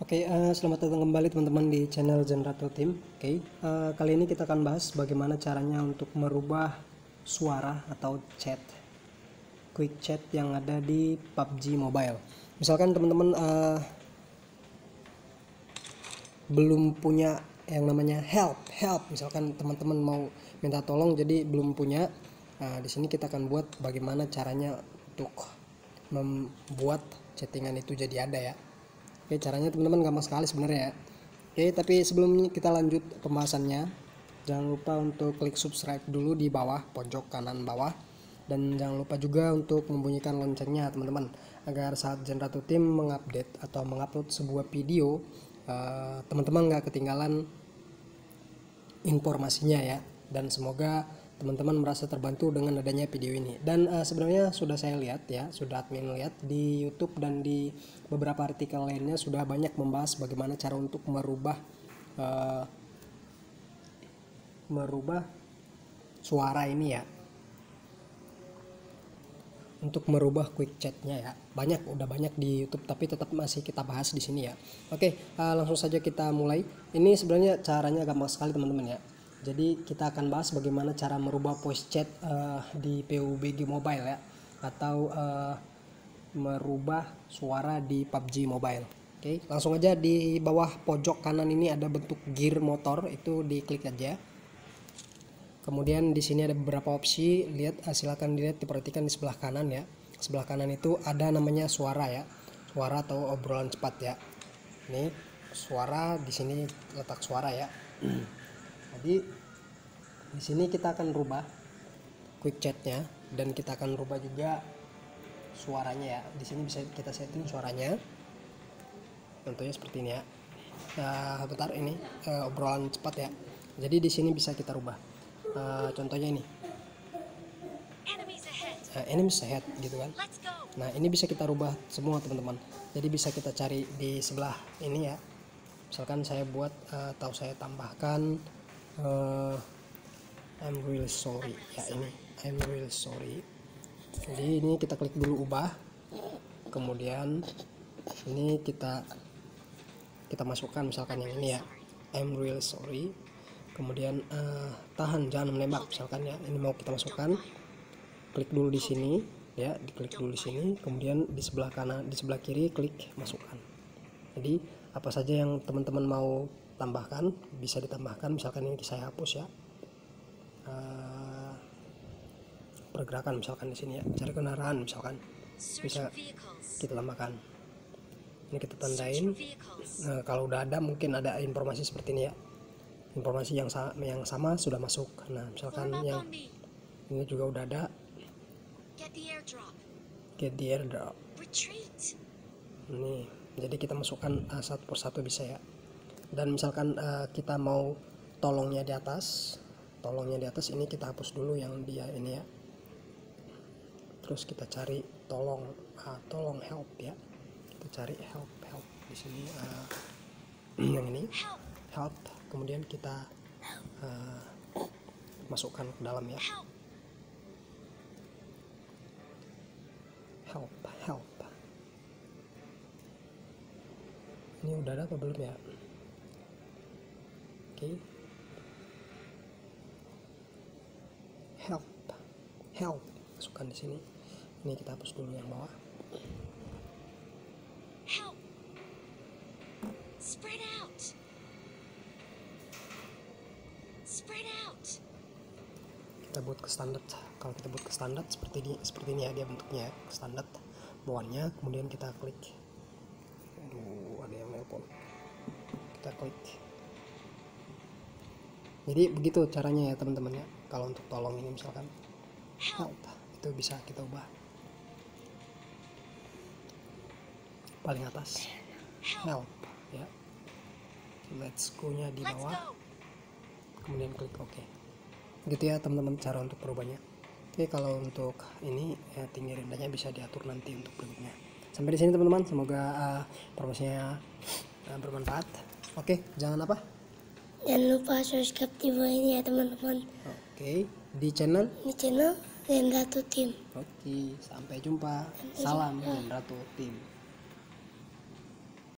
Oke, selamat datang kembali teman-teman di channel Generator Team. Oke, kali ini kita akan bahas bagaimana caranya untuk merubah suara atau chat, quick chat yang ada di PUBG Mobile. Misalkan teman-teman belum punya yang namanya help, misalkan teman-teman mau minta tolong jadi belum punya. Di sini kita akan buat bagaimana caranya untuk membuat chattingan itu jadi ada ya. Oke, caranya teman-teman gampang sekali sebenarnya ya. Oke, tapi sebelum kita lanjut pembahasannya, jangan lupa untuk klik subscribe dulu di bawah pojok kanan bawah, dan jangan lupa juga untuk membunyikan loncengnya teman-teman, agar saat Generator Team mengupdate atau mengupload sebuah video, teman-teman nggak ketinggalan informasinya ya. Dan semoga teman-teman merasa terbantu dengan adanya video ini. Dan sebenarnya sudah saya lihat ya, sudah admin lihat di YouTube dan di beberapa artikel lainnya sudah banyak membahas bagaimana cara untuk merubah suara ini ya, untuk merubah quick chatnya ya. Udah banyak di YouTube, tapi tetap masih kita bahas di sini ya. Oke, langsung saja kita mulai. Ini sebenarnya caranya gampang sekali teman-teman ya. Jadi kita akan bahas bagaimana cara merubah voice chat di PUBG Mobile ya, atau merubah suara di PUBG Mobile. Oke, langsung aja di bawah pojok kanan ini ada bentuk gear motor, itu diklik aja. Kemudian di sini ada beberapa opsi, silakan dilihat, diperhatikan di sebelah kanan ya. Sebelah kanan itu ada namanya suara ya, suara atau obrolan cepat ya. Ini suara, di sini letak suara ya. Jadi di sini kita akan rubah quick chatnya, dan kita akan rubah juga suaranya ya. Di sini bisa kita setting suaranya, contohnya seperti ini ya. Bentar, ini obrolan cepat ya. Jadi di sini bisa kita rubah. Contohnya ini, enemies ahead gitu kan. Nah ini bisa kita rubah semua teman-teman. Jadi bisa kita cari di sebelah ini ya. Misalkan saya buat atau saya tambahkan I'm really sorry ya, ini I'm really sorry. Jadi ini kita klik dulu ubah, kemudian ini kita masukkan misalkan yang ini ya, I'm really sorry. Kemudian tahan, jangan menembak misalkan ya, ini mau kita masukkan. Klik dulu di sini ya, diklik dulu di sini, kemudian di sebelah kanan, di sebelah kiri klik masukkan. Jadi apa saja yang teman-teman mau tambahkan bisa ditambahkan. Misalkan ini saya hapus ya, pergerakan misalkan di sini ya, cari kendaraan misalkan bisa kita tambahkan. Ini kita tandain. Nah, kalau udah ada, mungkin ada informasi seperti ini ya, informasi yang sama sudah masuk. Nah misalkan yang ini juga udah ada, get the airdrop ini. Jadi kita masukkan satu persatu bisa ya. Dan misalkan kita mau tolongnya di atas ini kita hapus dulu yang dia ini ya. Terus kita cari tolong help ya. Kita cari help di sini, yang ini help. Kemudian kita masukkan ke dalam ya, help. Ini udah ada apa belum ya? Oke. Help masukkan di sini. Ini kita hapus dulu yang bawah. Help. Spread out. Kita buat ke standar. Kalau kita buat ke standar seperti ini ya, dia bentuknya ke standar bawaannya. Kemudian kita klik. Aduh, ada yang nelpon. Kita klik. Jadi begitu caranya ya teman-teman ya. Kalau untuk tolong ini misalkan help, itu bisa kita ubah paling atas help ya. Let's go nya di bawah, kemudian klik OK. Gitu ya teman-teman cara untuk perubahannya. Oke, kalau untuk ini ya, tinggi rendahnya bisa diatur nanti untuk berikutnya. Sampai di sini teman-teman, semoga informasinya bermanfaat. Oke, jangan lupa subscribe di bawah ini ya teman-teman. Oke, di channel Generator Team. Oke, sampai jumpa. Salam Generator Team.